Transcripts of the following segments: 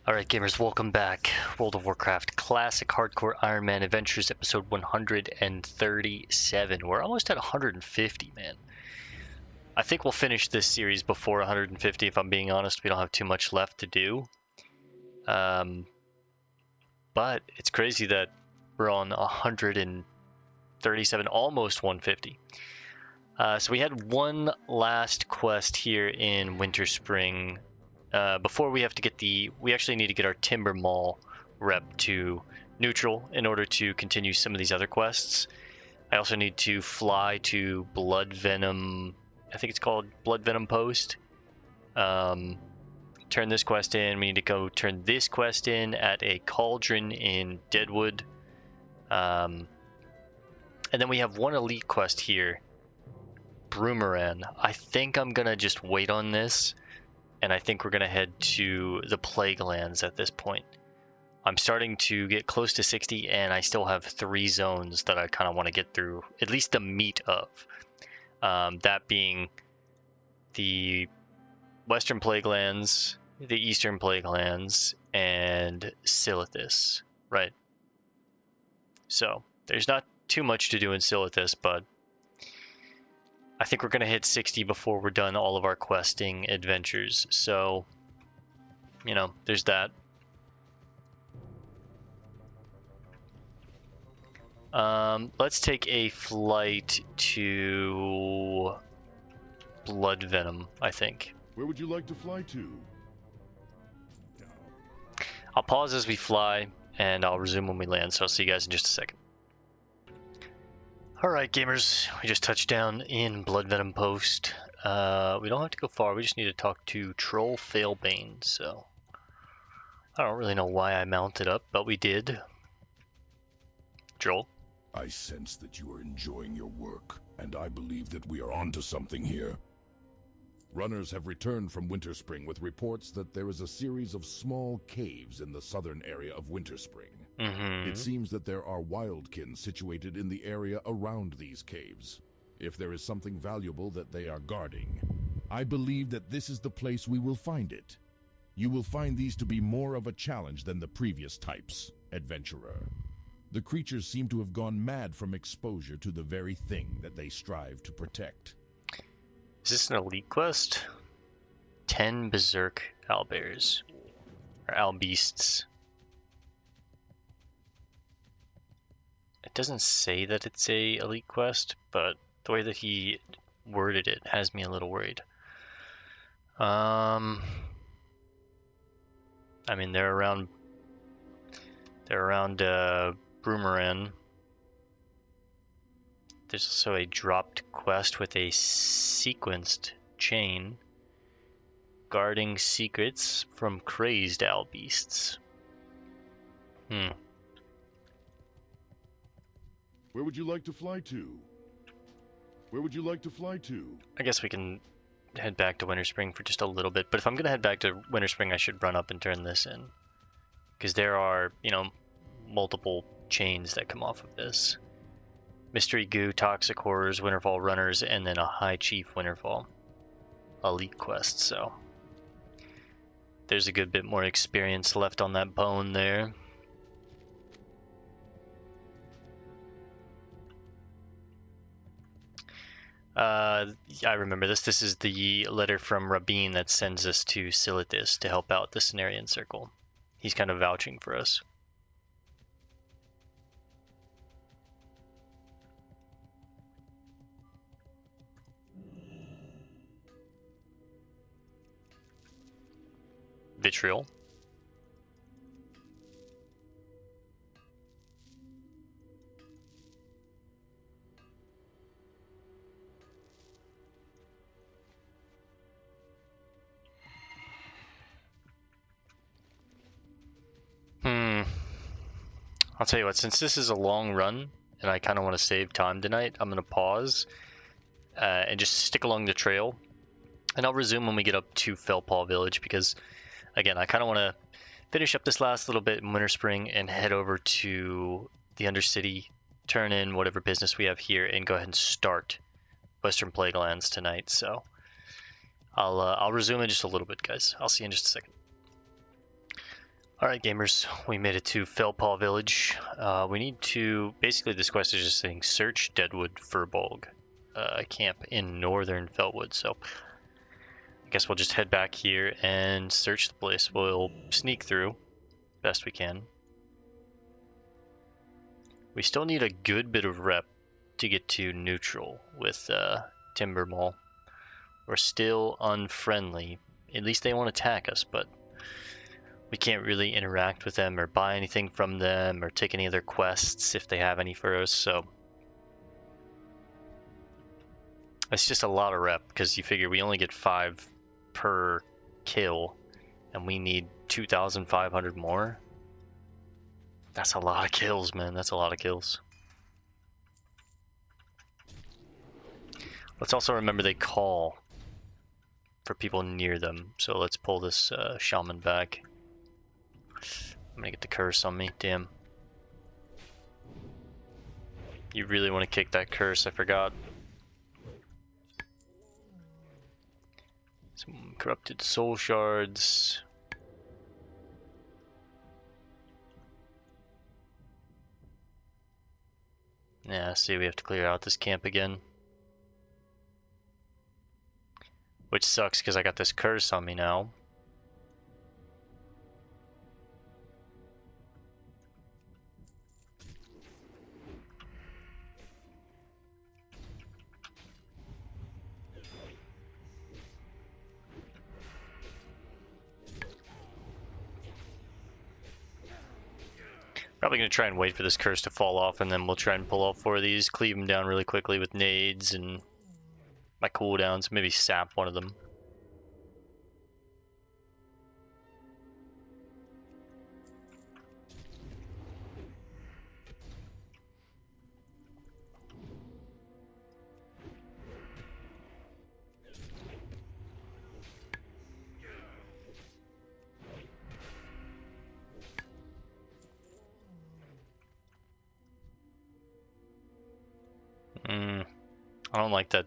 Alright gamers, welcome back. World of Warcraft Classic Hardcore Ironman Adventures episode 137. We're almost at 150, man. I think we'll finish this series before 150 if I'm being honest. We don't have too much left to do. But it's crazy that we're on 137, almost 150. So we had one last quest here in Winter Spring. Before we have to get we actually need to get our Timber Mall rep to neutral in order to continue some of these other quests. I also need to fly to Blood Venom, I think it's called Blood Venom Post. Turn this quest in. We need to go turn this quest in at a cauldron in Deadwood. And then we have one elite quest here, Broomerang. I think I'm gonna just wait on this. And I think we're going to head to the Plague Lands at this point. I'm starting to get close to 60, and I still have 3 zones that I kind of want to get through, at least the meat of. That being the Western Plague Lands, the Eastern Plague Lands, and Silithus, right? So, there's not too much to do in Silithus, but I think we're going to hit 60 before we're done all of our questing adventures. So, you know, there's that. Let's take a flight to Blood Venom, I think. Where would you like to fly to? I'll pause as we fly, and I'll resume when we land, so I'll see you guys in just a second. Alright gamers, we just touched down in Blood Venom Post. We don't have to go far, we just need to talk to Troll Failbane, so... I don't really know why I mounted up, but we did. Troll? I sense that you are enjoying your work, and I believe that we are onto something here. Runners have returned from Winter Spring with reports that there is a series of small caves in the southern area of Winter Spring. It seems that there are wildkin situated in the area around these caves. If there is something valuable that they are guarding, I believe that this is the place we will find it. You will find these to be more of a challenge than the previous types, adventurer. The creatures seem to have gone mad from exposure to the very thing that they strive to protect. Is this an elite quest? 10 Berserk Owlbears. Or Owlbeasts. It doesn't say that it's a elite quest, but the way that he worded it has me a little worried. I mean, they're around Broomerang. There's also a dropped quest with a sequenced chain guarding secrets from crazed owl beasts. Where would you like to fly to? Where would you like to fly to? I guess we can head back to Winter Spring for just a little bit, but if I'm going to head back to Winter Spring, I should run up and turn this in. Because there are, you know, multiple chains that come off of this. Mystery Goo, Toxic Horrors, Winterfall Runners, and then a High Chief Winterfall elite quest, so there's a good bit more experience left on that bone there. I remember this. This is the letter from Rabin that sends us to Silithus to help out the Cenarian Circle. He's kind of vouching for us. Vitriol. I'll tell you what, since this is a long run, and I kind of want to save time tonight, I'm going to pause and just stick along the trail. And I'll resume when we get up to Felpaw Village, because, again, I kind of want to finish up this last little bit in Winter Spring and head over to the Undercity, turn in whatever business we have here, and go ahead and start Western Plague Lands tonight. So I'll resume in just a little bit, guys. I'll see you in just a second. Alright gamers, we made it to Felpaw Village. We need to, basically this quest is just saying search Deadwood Furbolg camp in northern Feltwood, so I guess we'll just head back here and search the place. We'll sneak through best we can. We still need a good bit of rep to get to neutral with Timber Mall. We're still unfriendly, at least they won't attack us, but we can't really interact with them or buy anything from them or take any of their quests if they have any for us, so it's just a lot of rep because you figure we only get 5 per kill and we need 2,500 more. That's a lot of kills, man. That's a lot of kills. Let's also remember they call for people near them, so let's pull this shaman back. I'm gonna get the curse on me, damn. You really want to kick that curse, I forgot. Some corrupted soul shards. Yeah, see, we have to clear out this camp again. Which sucks because I got this curse on me now. Probably going to try and wait for this curse to fall off, and then we'll try and pull off 4 of these, cleave them down really quickly with nades and my cooldowns, maybe sap one of them. I don't like that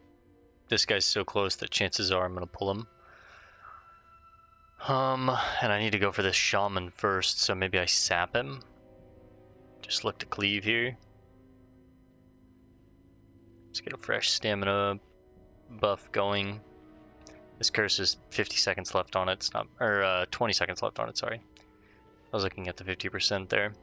this guy's so close that chances are I'm gonna pull him. And I need to go for this shaman first, so maybe I sap him. Just look to cleave here. Let's get a fresh stamina buff going. This curse is 50 seconds left on it. It's not, or 20 seconds left on it, sorry. I was looking at the 50% there.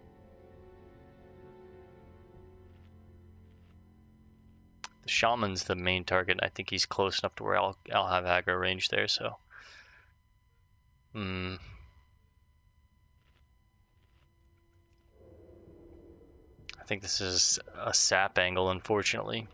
The shaman's the main target. I think he's close enough to where I'll have aggro range there, so. I think this is a sap angle, unfortunately.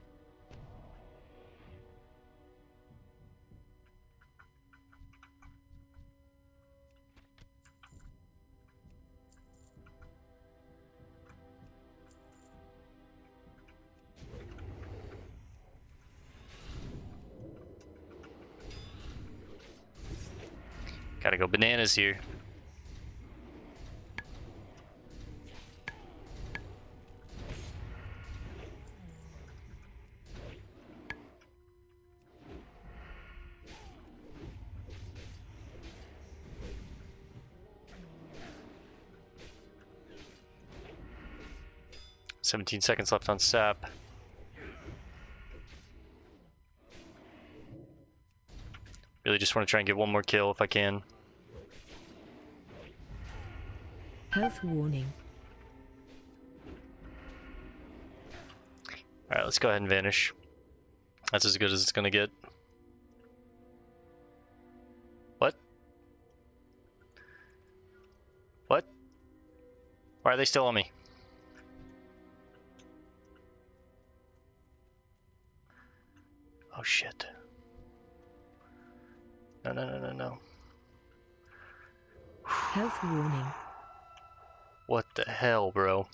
Gotta go bananas here. "17 seconds left on sap. Really just want to try and get one more kill if I can. Health warning. Alright, let's go ahead and vanish. That's as good as it's gonna get. What? What? Why are they still on me? Oh shit. No, no, no, no, no. Health warning. What the hell, bro?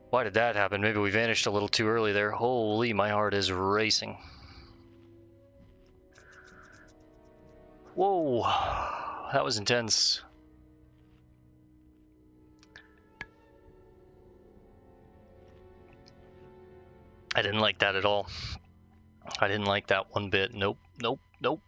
Why did that happen? Maybe we vanished a little too early there. Holy, my heart is racing. Whoa, that was intense. I didn't like that at all. I didn't like that one bit. Nope, nope, nope.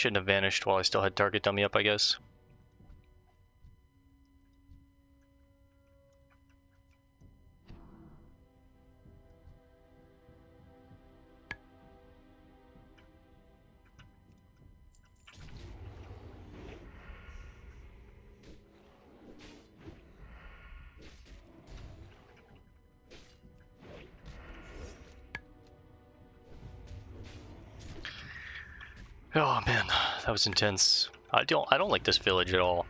shouldn't have vanished while I still had target dummy up, I guess. Oh man, that was intense. I don't like this village at all.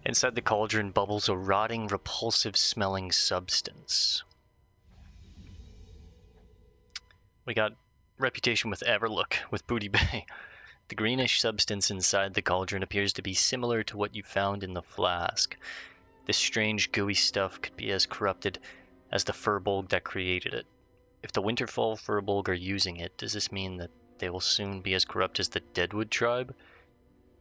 Inside the cauldron bubbles a rotting, repulsive-smelling substance. We got reputation with Everlook, with Booty Bay. The greenish substance inside the cauldron appears to be similar to what you found in the flask. This strange, gooey stuff could be as corrupted as the Furbolg that created it. If the Winterfell Furbolg are using it, does this mean that they will soon be as corrupt as the Deadwood tribe?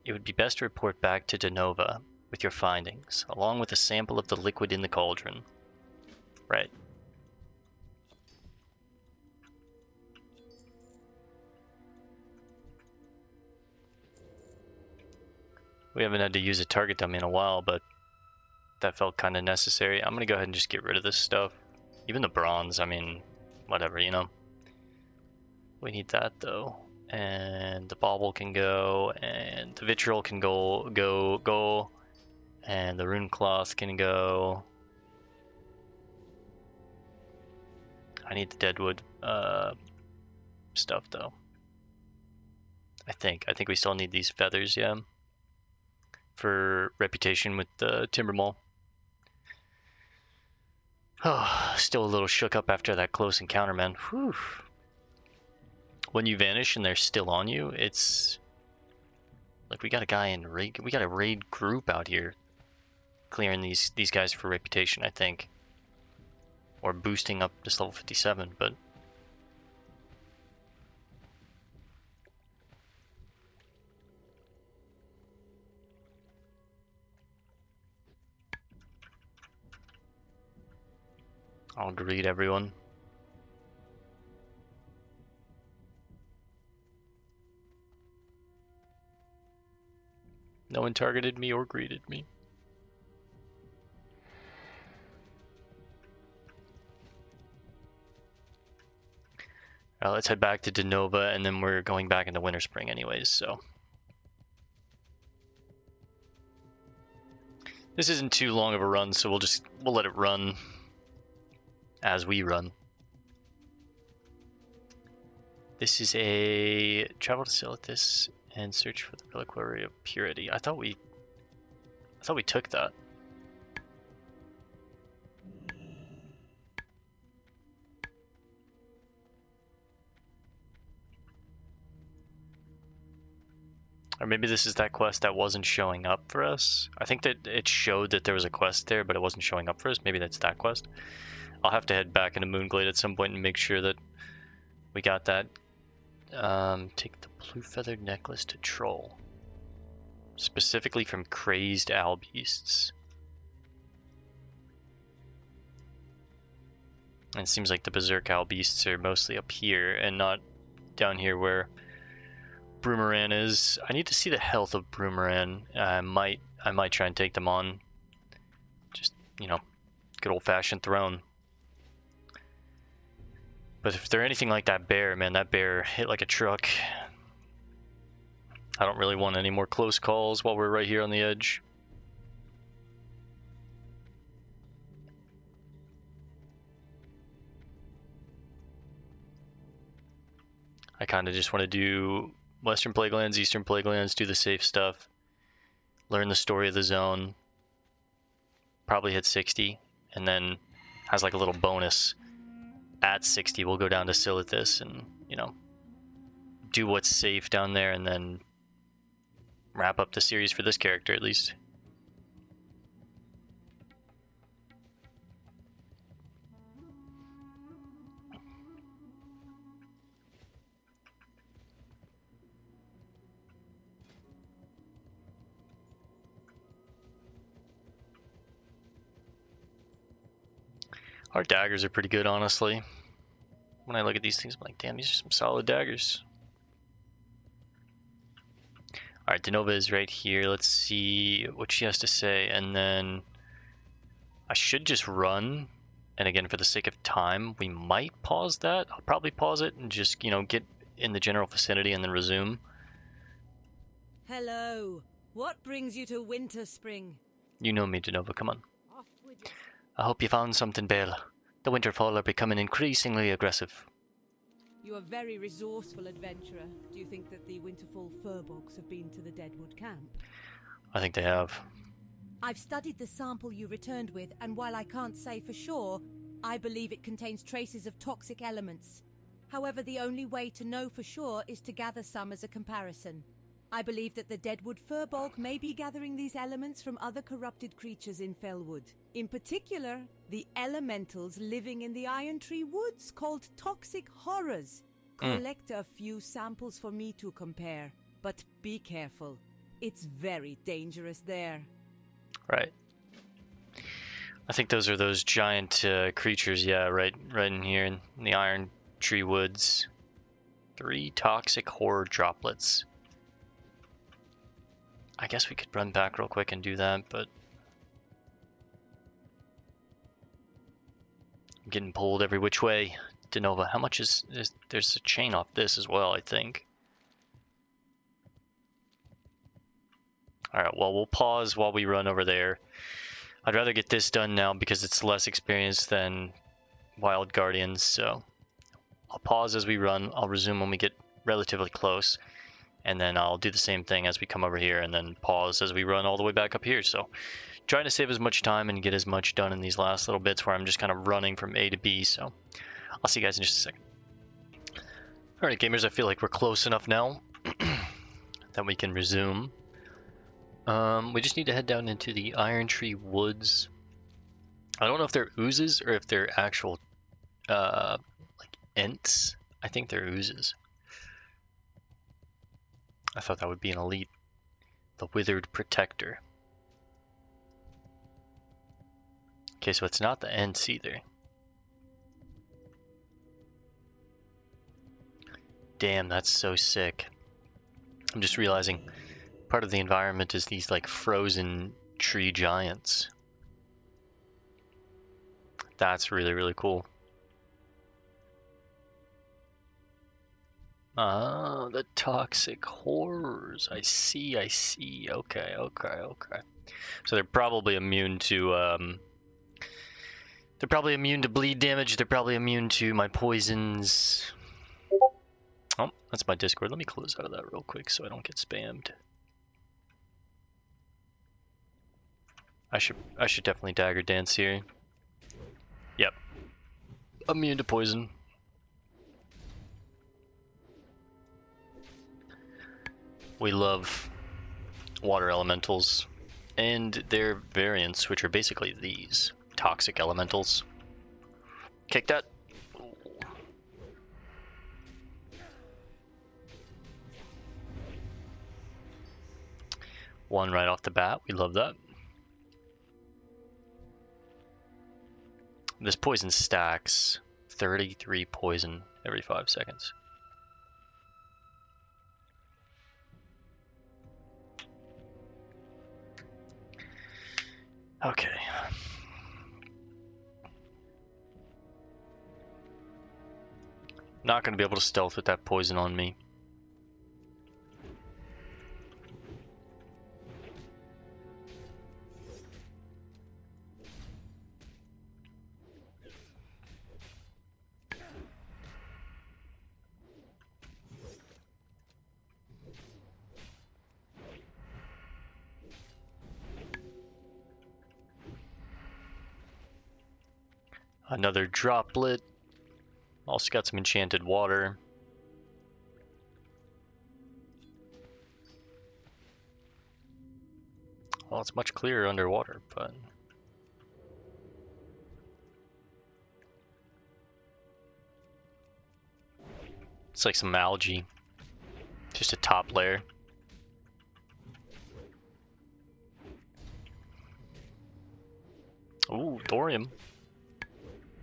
It would be best to report back to Denova with your findings, along with a sample of the liquid in the cauldron. Right. We haven't had to use a target dummy in a while, but that felt kind of necessary. I'm going to go ahead and just get rid of this stuff. Even the bronze, I mean, whatever, you know. We need that, though. And the bauble can go, and the vitriol can go, and the rune cloth can go. I need the deadwood stuff, though. I think we still need these feathers, yeah, for reputation with the timber mall. Oh, still a little shook up after that close encounter, man. Whew. When you vanish and they're still on you, it's like we got a guy in raid. We got a raid group out here clearing these guys for reputation, I think, or boosting up this level 57. But I'll greet everyone. No one targeted me or greeted me. Let's head back to Denova, and then we're going back into Winter Spring anyways, so. This isn't too long of a run, so we'll let it run as we run. This is a travel to Silithus and search for the reliquary of purity. I thought we took that. Or maybe this is that quest that wasn't showing up for us. I think that it showed that there was a quest there, but it wasn't showing up for us. Maybe that's that quest. I'll have to head back into Moonglade at some point and make sure that we got that. Take the blue feathered necklace to Troll. Specifically from crazed owl beasts. And it seems like the berserk owl beasts are mostly up here and not down here where Broomeran is. I need to see the health of Broomeran. I might try and take them on. Just, you know, good old fashioned throne. But if they're anything like that bear, man, that bear hit like a truck. I don't really want any more close calls while we're right here on the edge. I kind of just want to do Western Plaguelands, Eastern Plaguelands, do the safe stuff, learn the story of the zone, probably hit 60, and then has like a little bonus. At 60, we'll go down to Silithus and, you know, do what's safe down there and then wrap up the series for this character at least. Our daggers are pretty good, honestly. When I look at these things, I'm like, damn, these are some solid daggers. Alright, Denova is right here. Let's see what she has to say, and then I should just run. And again, for the sake of time, we might pause that. I'll probably pause it and just, you know, get in the general vicinity and then resume. Hello. What brings you to Winter Spring? You know me, Denova, come on. Off with you. I hope you found something, Bale. The Winterfall are becoming increasingly aggressive. You are a very resourceful adventurer. Do you think that the Winterfall Furbogs have been to the Deadwood camp? I think they have. I've studied the sample you returned with, and while I can't say for sure, I believe it contains traces of toxic elements. However, the only way to know for sure is to gather some as a comparison. I believe that the Deadwood Furbog may be gathering these elements from other corrupted creatures in Fellwood. In particular, the elementals living in the Iron Tree Woods called Toxic Horrors. Collect a few samples for me to compare, but be careful. It's very dangerous there. Right. I think those are those giant creatures, yeah, right in here in the Iron Tree Woods. 3 toxic horror droplets. I guess we could run back real quick and do that, but I'm getting pulled every which way. Denova, how much is there's a chain off this as well, I think. Alright, well, we'll pause while we run over there. I'd rather get this done now because it's less experience than Wild Guardians, so I'll pause as we run. I'll resume when we get relatively close, and then I'll do the same thing as we come over here, and then pause as we run all the way back up here. So trying to save as much time and get as much done in these last little bits where I'm just kind of running from A to B, so I'll see you guys in just a second. Alright, gamers, I feel like we're close enough now that we can resume. We just need to head down into the Iron Tree Woods. I don't know if they're oozes or if they're actual, like, ents. I think they're oozes. I thought that would be an elite. The Withered Protector. Okay, so it's not the ents either. Damn, that's so sick. I'm just realizing part of the environment is these like frozen tree giants. That's really, really cool. Ah, the toxic horrors. I see. Okay. So they're probably immune to bleed damage. They're probably immune to my poisons. Oh, that's my Discord. Let me close out of that real quick so I don't get spammed. I should definitely dagger dance here. Yep. Immune to poison. We love water elementals and their variants, which are basically these toxic elementals. Kick that. One right off the bat. We love that. This poison stacks 33 poison every 5 seconds. Okay. Not going to be able to stealth with that poison on me. Another droplet. Also got some enchanted water. Well, it's much clearer underwater, but... it's like some algae. Just a top layer. Ooh, thorium.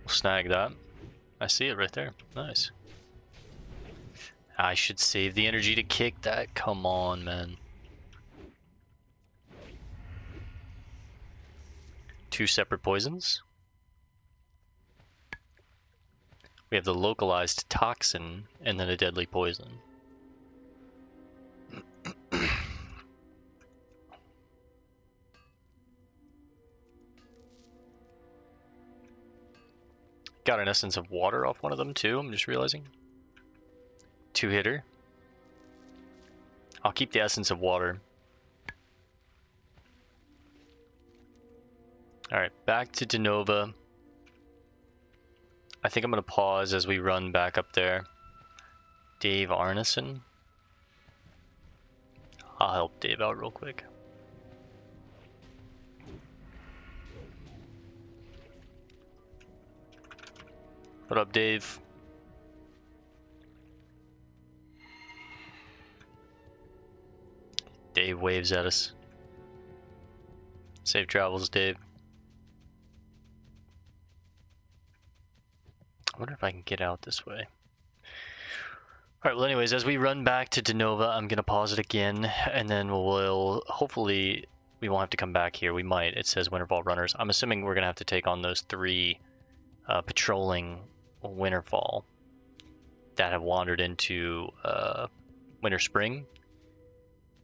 We'll snag that. I see it right there. Nice. I should save the energy to kick that. Come on, man. 2 separate poisons. We have the localized toxin and then a deadly poison. Got an essence of water off one of them too, I'm just realizing. 2-hitter. I'll keep the essence of water. Alright, back to Denova. I think I'm going to pause as we run back up there. Dave Arneson. I'll help Dave out real quick. What up, Dave? Dave waves at us. Safe travels, Dave. I wonder if I can get out this way. Alright, well anyways, as we run back to Denova, I'm going to pause it again, and then we'll, hopefully, we won't have to come back here. We might. It says Winterfall runners. I'm assuming we're going to have to take on those 3 patrolling Winterfall that have wandered into Winter Spring.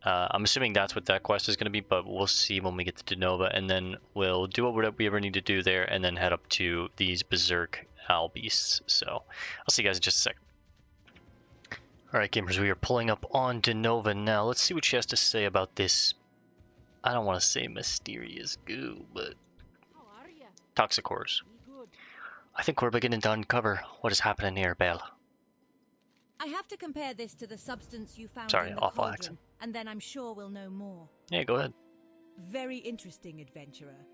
I'm assuming that's what that quest is going to be, but we'll see when we get to Denova, and then we'll do what we ever need to do there, and then head up to these Berserk Owl Beasts. So, I'll see you guys in just a sec. Alright, gamers, we are pulling up on Denova now. Let's see what she has to say about this, I don't want to say mysterious goo, but toxicores. I think we're beginning to uncover what is happening here, Belle. I have to compare this to the substance you found Sorry, in the awful cauldron, accent. and then I'm sure we'll know more. Yeah, go ahead. Very interesting, adventurer.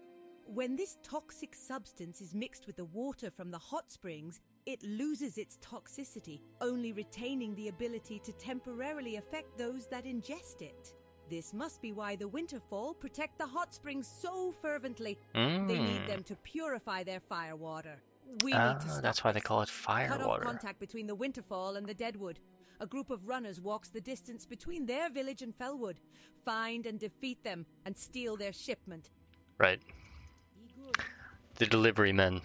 When this toxic substance is mixed with the water from the hot springs, it loses its toxicity, only retaining the ability to temporarily affect those that ingest it. This must be why the Winterfall protect the hot springs so fervently. They need them to purify their firewater. We need to stop that's why they this. call it Cut off firewater. contact between the Winterfall and the Deadwood. A group of runners walks the distance between their village and Fellwood. Find and defeat them and steal their shipment. Right. The delivery men.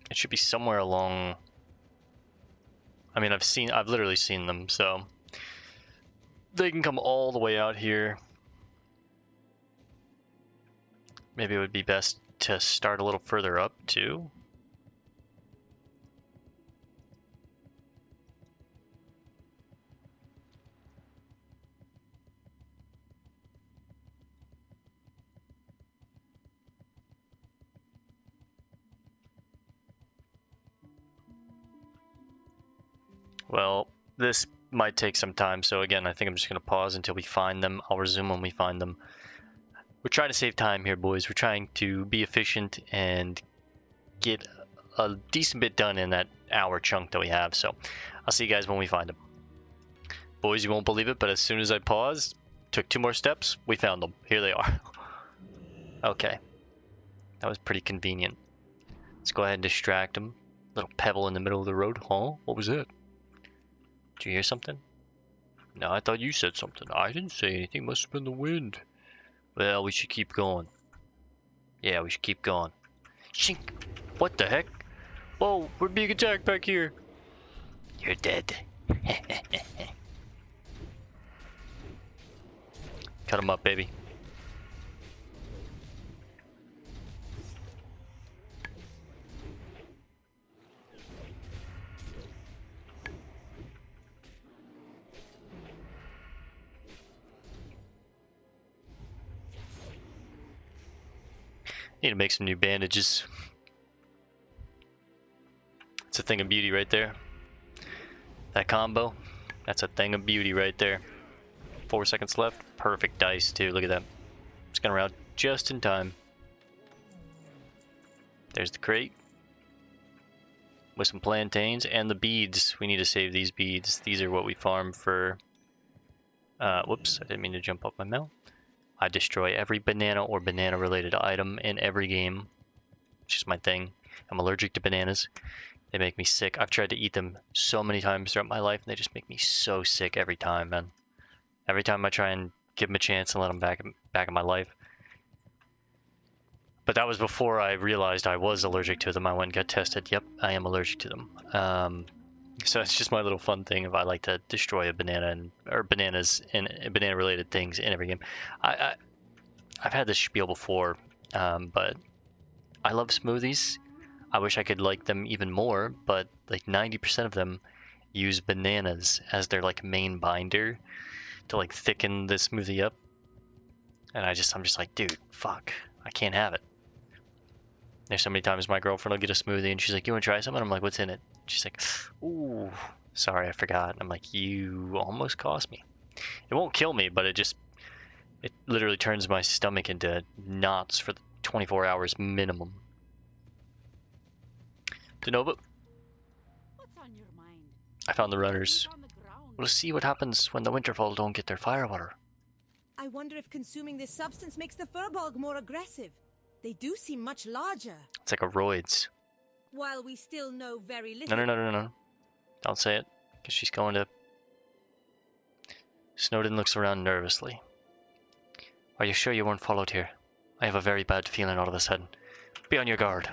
It should be somewhere along. I mean, I've literally seen them, so they can come all the way out here. Maybe it would be best to start a little further up too. Well, this might take some time, so again, I think I'm just going to pause until we find them. I'll resume when we find them. We're trying to save time here, boys. We're trying to be efficient and get a decent bit done in that hour chunk that we have, so I'll see you guys when we find them. Boys, you won't believe it, but as soon as I paused, took 2 more steps, we found them. Here they are. Okay. That was pretty convenient. Let's go ahead and distract them. Little pebble in the middle of the road. Huh? What was it? Did you hear something? No, I thought you said something. I didn't say anything. Must have been the wind. Well, we should keep going. Yeah, we should keep going. Shink! What the heck? Whoa, we're being attacked back here. You're dead. Cut him up, baby. Need to make some new bandages. It's a thing of beauty right there. That combo, that's a thing of beauty right there. 4 seconds left. Perfect dice too. Look at that. It's gonna round just in time. There's the crate with some plantains and the beads. We need to save these beads. These are what we farm for. Whoops, I didn't mean to jump up my mouth. I destroy every banana or banana related item in every game, which is my thing. I'm allergic to bananas. They make me sick. I've tried to eat them so many times throughout my life, and they just make me so sick every time, man. Every time I try and give them a chance and let them back in my life. But that was before I realized I was allergic to them. I went and got tested. Yep, I am allergic to them. So it's just my little fun thing if I like to destroy a banana or bananas and banana-related things in every game. I've had this spiel before, but I love smoothies. I wish I could like them even more, but like 90% of them use bananas as their like main binder to like thicken the smoothie up. And I'm just like, dude, fuck, I can't have it. There's so many times my girlfriend will get a smoothie and she's like, you want to try something? I'm like, what's in it? She's like, ooh, sorry, I forgot. I'm like, you almost cost me. It won't kill me, but it literally turns my stomach into knots for 24 hours minimum. DeNova, What's on your mind? I found the runners. On the ground. We'll see what happens when the Winterfall don't get their firewater. I wonder if consuming this substance makes the Furbolg more aggressive. They do seem much larger. It's like a roids. While we still know very little... No. Don't say it, because she's going to... Snowden looks around nervously. Are you sure you weren't followed here? I have a very bad feeling all of a sudden. Be on your guard.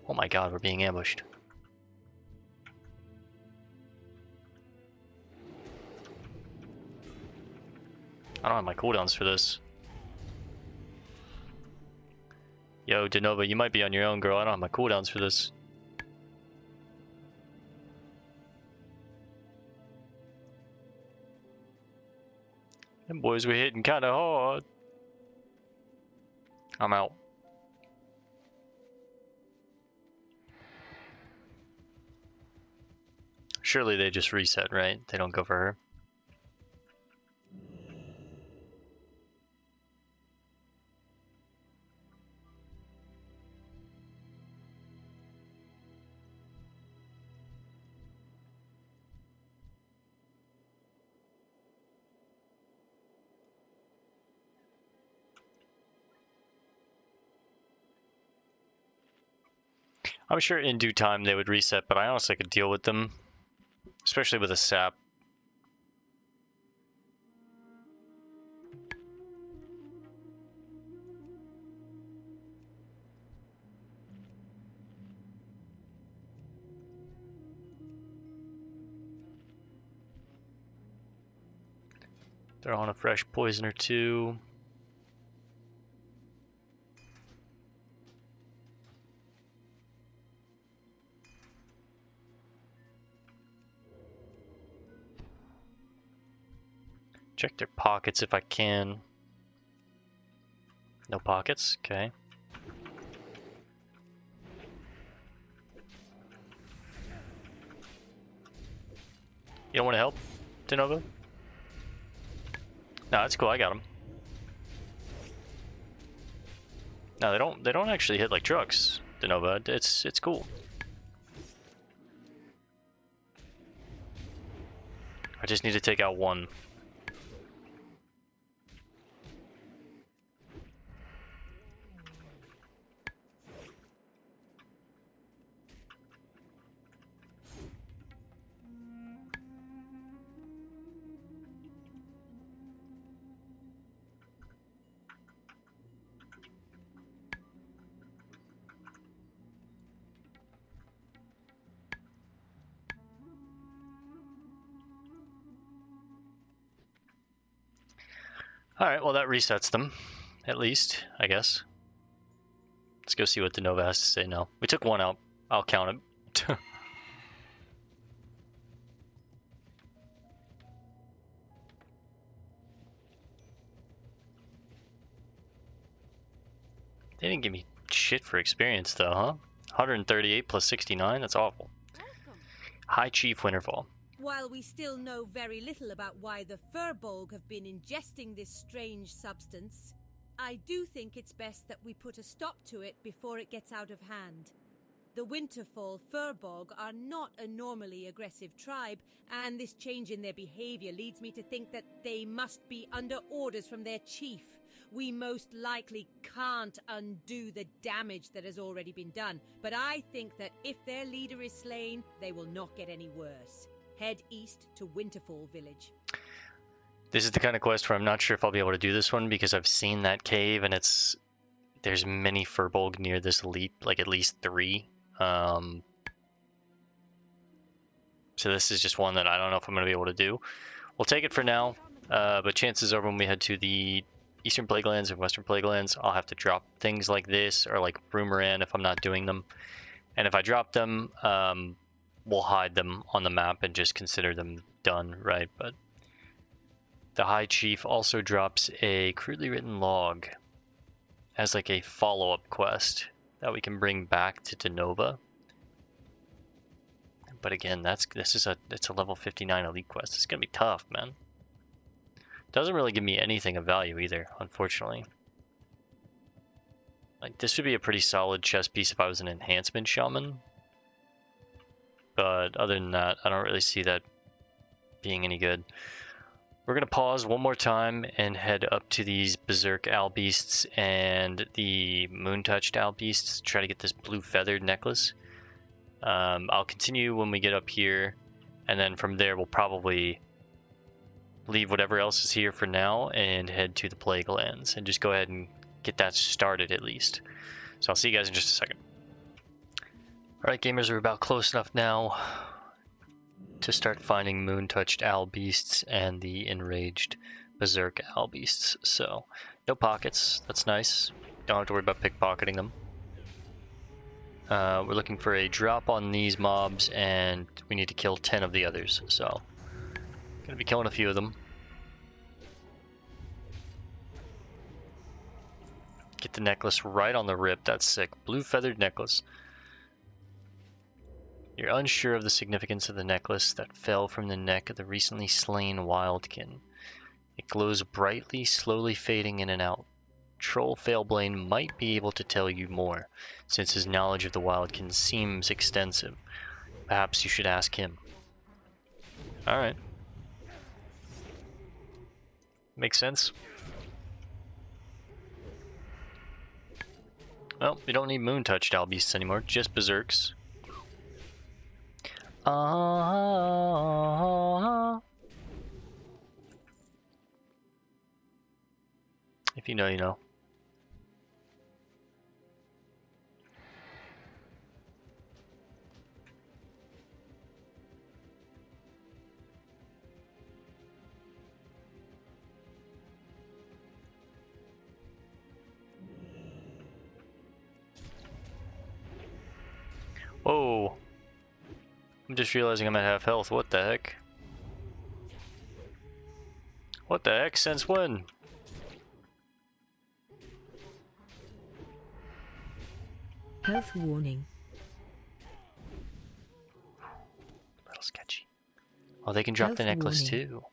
Oh my god, we're being ambushed. I don't have my cooldowns for this. Yo, DeNova, you might be on your own, girl. I don't have my cooldowns for this. Them boys were hitting kind of hard. I'm out. Surely they just reset, right? They don't go for her. I'm sure in due time they would reset, but I honestly could deal with them. Especially with a sap. They're on a fresh poison or two. Check their pockets if I can. No pockets? Okay. You don't want to help, DeNova? No, that's cool. I got him. No, they don't actually hit like trucks, DeNova. It's cool. I just need to take out one. Alright, well that resets them. At least, I guess. Let's go see what DeNova has to say now. We took one out. I'll count it. They didn't give me shit for experience though, huh? 138 plus 69? That's awful. Welcome. High Chief Winterfall. While we still know very little about why the Furbolg have been ingesting this strange substance, I do think it's best that we put a stop to it before it gets out of hand. The Winterfall Furbog are not a normally aggressive tribe, and this change in their behavior leads me to think that they must be under orders from their chief. We most likely can't undo the damage that has already been done, but I think that if their leader is slain, they will not get any worse. Head east to Winterfall Village. This is the kind of quest where I'm not sure if I'll be able to do this one because I've seen that cave and there's many Furbolg near this elite, like at least 3. So this is just one that I don't know if I'm going to be able to do. We'll take it for now, but chances are when we head to the Eastern Plaguelands and Western Plaguelands, I'll have to drop things like this or like Broomeran if I'm not doing them. And if I drop them, we'll hide them on the map and just consider them done, right? But the High Chief also drops a crudely written log as like a follow-up quest that we can bring back to Denova. But again, it's a level 59 elite quest. It's gonna be tough, man. Doesn't really give me anything of value either, unfortunately. Like, this would be a pretty solid chess piece if I was an enhancement shaman. But other than that, I don't really see that being any good. We're going to pause one more time and head up to these Berserk Owl Beasts and the Moon-Touched Owl Beasts to try to get this blue feathered necklace. I'll continue when we get up here, and then from there we'll probably leave whatever else is here for now and head to the Plaguelands and just go ahead and get that started at least. So I'll see you guys in just a second. Alright gamers, we're about close enough now to start finding Moon-Touched Owl Beasts and the Enraged Berserk Owl Beasts. So, no pockets, that's nice. Don't have to worry about pickpocketing them. We're looking for a drop on these mobs and we need to kill 10 of the others, so gonna be killing a few of them. Get the necklace right on the rip, that's sick. Blue feathered necklace. You're unsure of the significance of the necklace that fell from the neck of the recently slain wildkin. It glows brightly, slowly fading in and out. Troll Failblane might be able to tell you more, since his knowledge of the wildkin seems extensive. Perhaps you should ask him. Alright. Makes sense. Well, we don't need Moon-Touched Owl Beasts anymore, just Berserks. If you know, you know. Whoa. I'm just realizing I'm at half health. What the heck? What the heck? Since when? Health warning. A little sketchy. Oh, they can drop the Health necklace warning. too.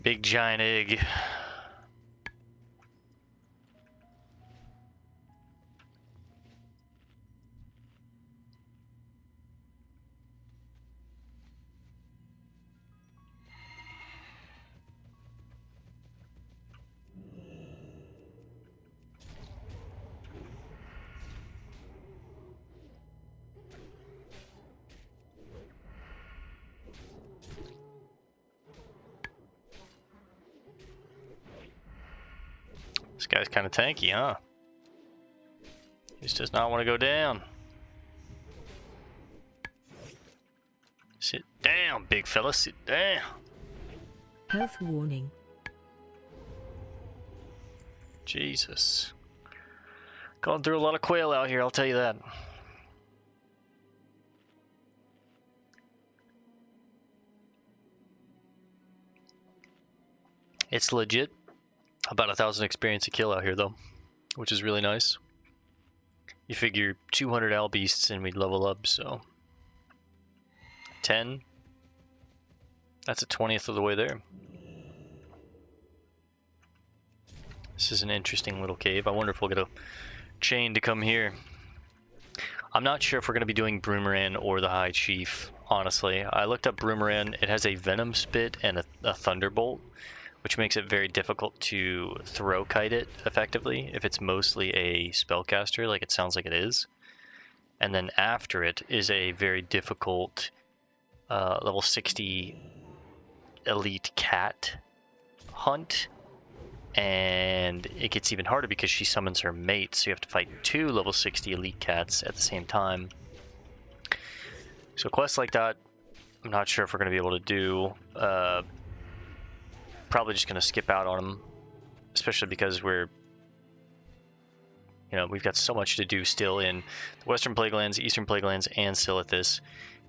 Big giant egg. This guy's kind of tanky, huh? He just does not want to go down. Sit down, big fella, sit down. Health warning. Jesus. Going through a lot of quail out here, I'll tell you that. It's legit. About 1,000 experience a kill out here, though, which is really nice. You figure 200 owl beasts and we'd level up, so 10. That's a 20th of the way there. This is an interesting little cave. I wonder if we'll get a chain to come here. I'm not sure if we're going to be doing Broomeran or the High Chief, honestly. I looked up Broomeran. It has a Venom Spit and a Thunderbolt, which makes it very difficult to throw kite it effectively if it's mostly a spellcaster, like it sounds like it is. And then after it is a very difficult level 60 elite cat hunt. And it gets even harder because she summons her mate, so you have to fight 2 level 60 elite cats at the same time. So quests like that, I'm not sure if we're going to be able to do. Probably just going to skip out on them, especially because we've got so much to do still in the Western Plaguelands, Eastern Plaguelands, and Silithus,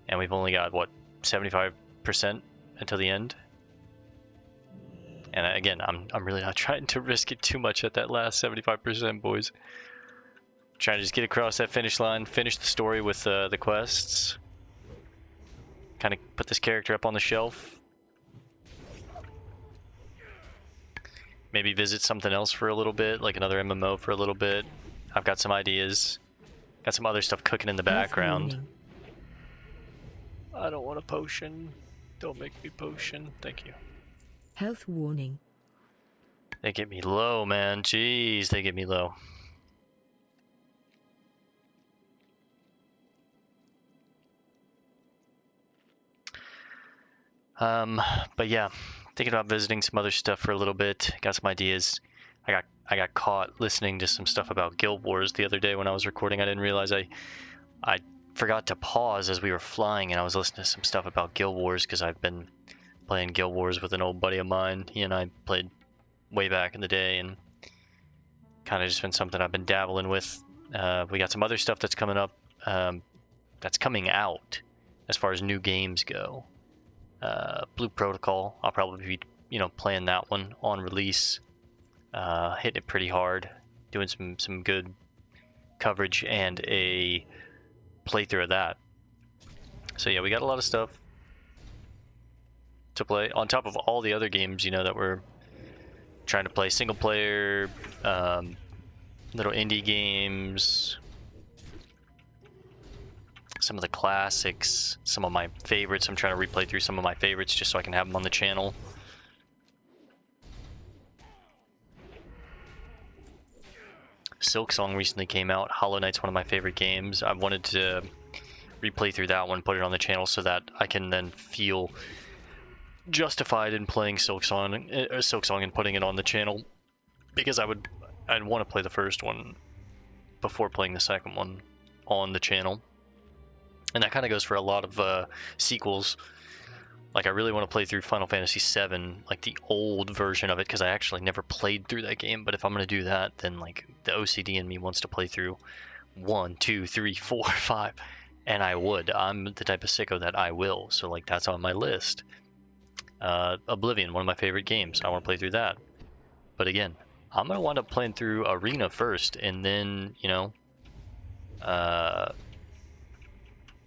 and we've only got, what, 75% until the end? And again, I'm really not trying to risk it too much at that last 75%, boys. Trying to just get across that finish line, finish the story with the quests. Kind of put this character up on the shelf. Maybe visit something else for a little bit, like another MMO for a little bit. I've got some ideas. Got some other stuff cooking in the background. I don't want a potion. Don't make me potion. Thank you. Health warning. They get me low, man. Jeez, they get me low. But yeah, thinking about visiting some other stuff for a little bit. Got some ideas. I got caught listening to some stuff about Guild Wars the other day when I was recording. I didn't realize I forgot to pause as we were flying, and I was listening to some stuff about Guild Wars because I've been playing Guild Wars with an old buddy of mine. He and I played way back in the day, and kind of just been something I've been dabbling with. We got some other stuff that's coming up, that's coming out as far as new games go. Blue Protocol, I'll probably be, playing that one on release, hitting it pretty hard, doing some good coverage and a playthrough of that. So yeah, we got a lot of stuff to play on top of all the other games, that we're trying to play. Single player, little indie games, some of the classics, some of my favorites. I'm trying to replay through some of my favorites just so I can have them on the channel. Silksong recently came out. Hollow Knight's one of my favorite games. I wanted to replay through that one, put it on the channel so that I can then feel justified in playing Silksong and putting it on the channel, because I'd want to play the first one before playing the second one on the channel. And that kind of goes for a lot of sequels. Like, I really want to play through Final Fantasy VII, like the old version of it, because I actually never played through that game. But if I'm going to do that, then like the OCD in me wants to play through 1, 2, 3, 4, 5, and I would. I'm the type of sicko that I will. So like that's on my list. Oblivion, one of my favorite games. I want to play through that. But again, I'm going to wind up playing through Arena first, and then,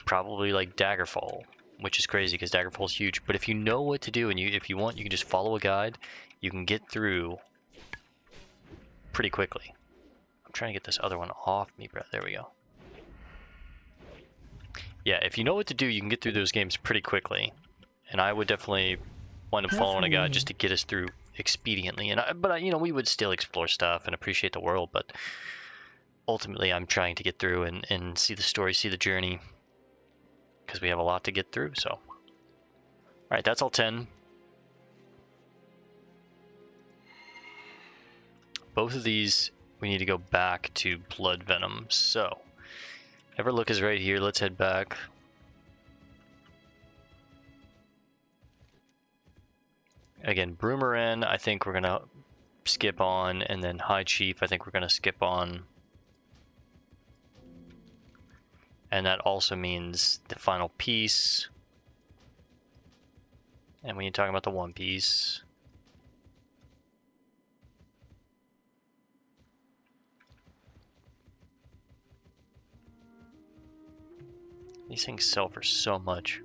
probably like Daggerfall, which is crazy because Daggerfall's huge. But if you know what to do, and if you want, you can just follow a guide. You can get through pretty quickly. I'm trying to get this other one off me, bro. There we go. Yeah, if you know what to do, you can get through those games pretty quickly. And I would definitely wind up following a guide just to get us through expediently. But we would still explore stuff and appreciate the world. But ultimately, I'm trying to get through and see the story, see the journey, because we have a lot to get through. So, all right, that's all 10. Both of these, we need to go back to Blood Venom. So, Everlook is right here. Let's head back. Again, Broomeran, I think we're going to skip on, and then High Chief I think we're going to skip on. And that also means the final piece. And when you're talking about the One Piece, these things sell for so much.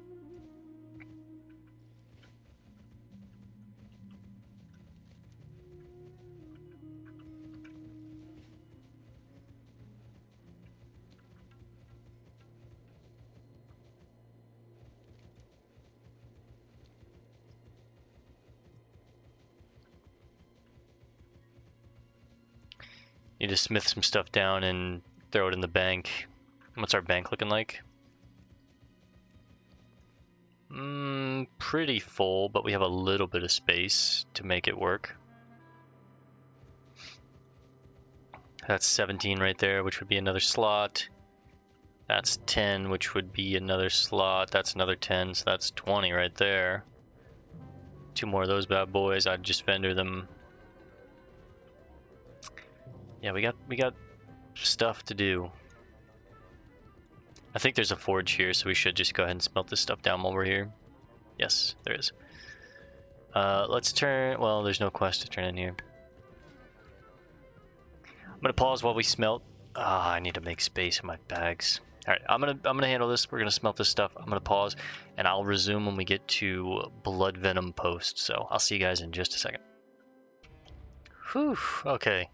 Need to smith some stuff down and throw it in the bank. What's our bank looking like? Pretty full, but we have a little bit of space to make it work. That's 17 right there, which would be another slot. That's 10, which would be another slot. That's another 10, so that's 20 right there. 2 more of those bad boys. I'd just vendor them. Yeah, we got stuff to do. I think there's a forge here, so we should just go ahead and smelt this stuff down while we're here. Yes, there is. Let's turn. Well, there's no quest to turn in here. I'm gonna pause while we smelt. Ah, I need to make space in my bags. All right, I'm gonna handle this. We're gonna smelt this stuff. I'm gonna pause, and I'll resume when we get to Blood Venom Post. So I'll see you guys in just a second. Whew. Okay.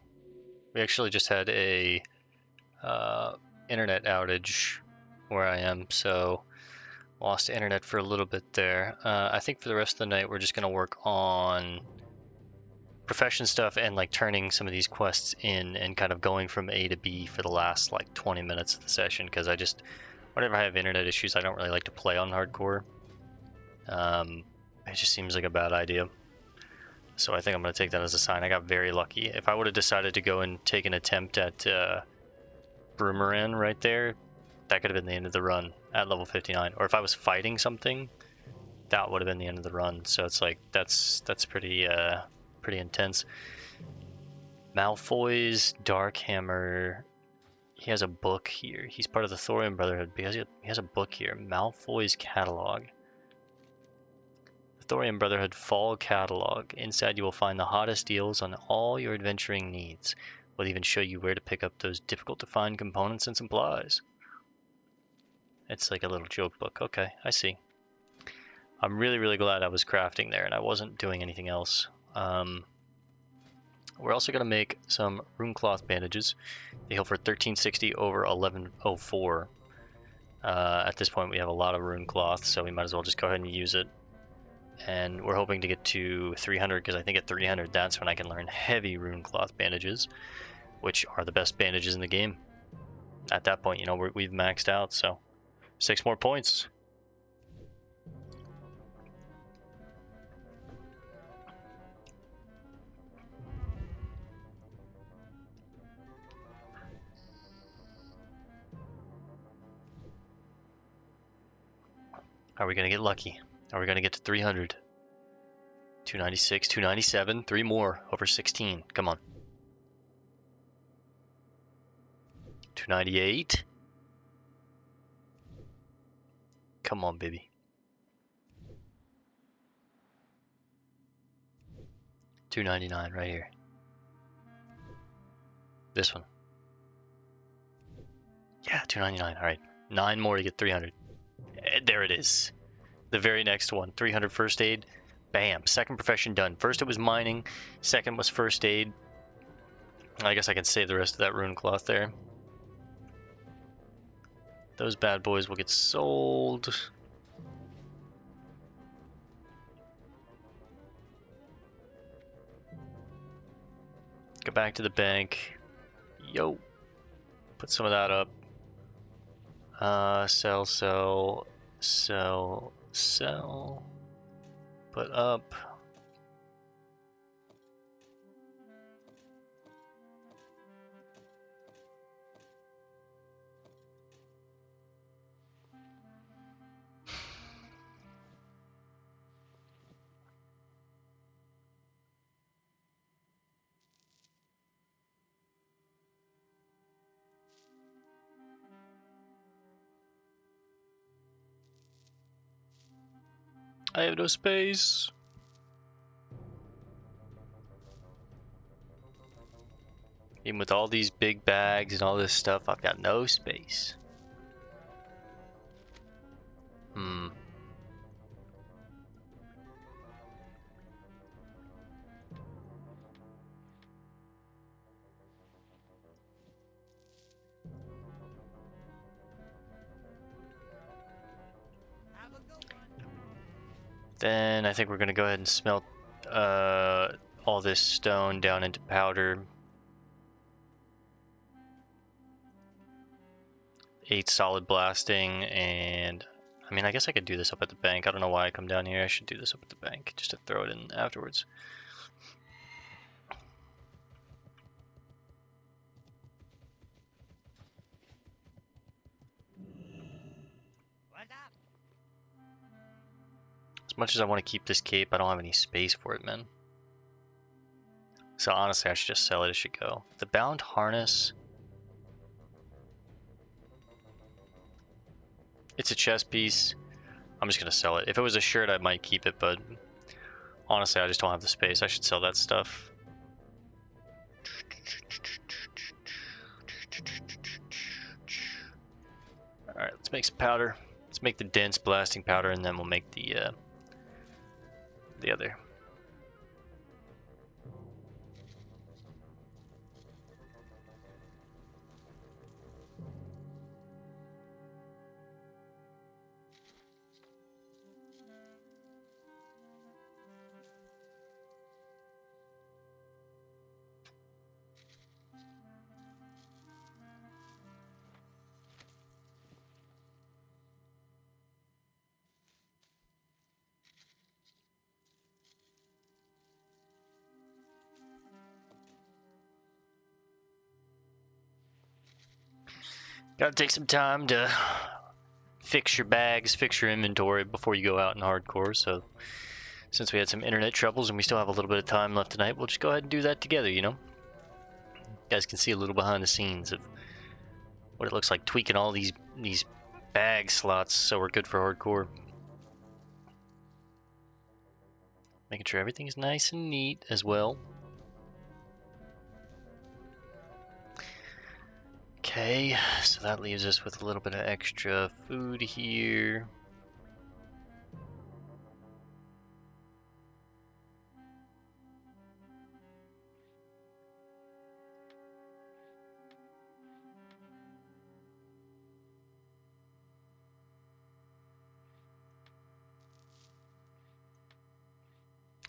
We actually just had a internet outage where I am, so lost internet for a little bit there. I think for the rest of the night we're just gonna work on profession stuff and like turning some of these quests in and kind of going from A to B for the last like 20 minutes of the session, because whenever I have internet issues I don't really like to play on hardcore. It just seems like a bad idea. So I think I'm going to take that as a sign. I got very lucky. If I would have decided to go and take an attempt at Broomerang right there, that could have been the end of the run at level 59. Or if I was fighting something, that would have been the end of the run. So it's like, that's pretty intense. Malfoy's Dark Hammer, he has a book here. He's part of the Thorium Brotherhood because he has a book here. Malfoy's Catalog. Thorium Brotherhood Fall Catalog. Inside you will find the hottest deals on all your adventuring needs. We'll even show you where to pick up those difficult to find components and supplies. It's like a little joke book. Okay, I see. I'm really glad I was crafting there and I wasn't doing anything else. We're also going to make some rune cloth bandages. They heal for 1360 over 1104. At this point we have a lot of rune cloth, so we might as well just go ahead and use it. And we're hoping to get to 300, because I think at 300 that's when I can learn heavy rune cloth bandages, which are the best bandages in the game. At that point, you know, we've maxed out, so 6 more points. Are we gonna get lucky? Are we gonna get to 300? 296, 297, 3 more over 16. Come on. 298. Come on, baby. 299 right here. This one. Yeah, 299. All right. 9 more to get 300. There it is. The very next one. 300 first aid. Bam. Second profession done. First it was mining. Second was first aid. I guess I can save the rest of that rune cloth there. Those bad boys will get sold. Go back to the bank. Yo. Put some of that up. Sell. Put up. I have no space. Even with all these big bags and all this stuff, I've got no space. Hmm. Then I think we're gonna go ahead and smelt all this stone down into powder. 8 solid blasting, and I mean, I guess I could do this up at the bank. I don't know why I come down here. I should do this up at the bank just to throw it in afterwards. As much as I want to keep this cape, I don't have any space for it, man. So honestly, I should just sell it. It should go. The bound harness. It's a chest piece. I'm just gonna sell it. If it was a shirt, I might keep it, but honestly, I just don't have the space. I should sell that stuff. Alright, let's make some powder. Let's make the dense blasting powder, and then we'll make the other. Gotta take some time to fix your bags, fix your inventory before you go out in hardcore. So since we had some internet troubles and we still have a little bit of time left tonight, we'll just go ahead and do that together, you know? You guys can see a little behind the scenes of what it looks like tweaking all these bag slots so we're good for hardcore. Making sure everything's nice and neat as well. Okay, so that leaves us with a little bit of extra food here.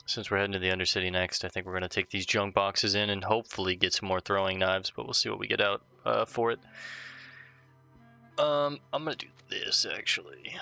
Since we're heading to the Undercity next, I think we're going to take these junk boxes in and hopefully get some more throwing knives, but we'll see what we get out for it. I'm going to do this, actually.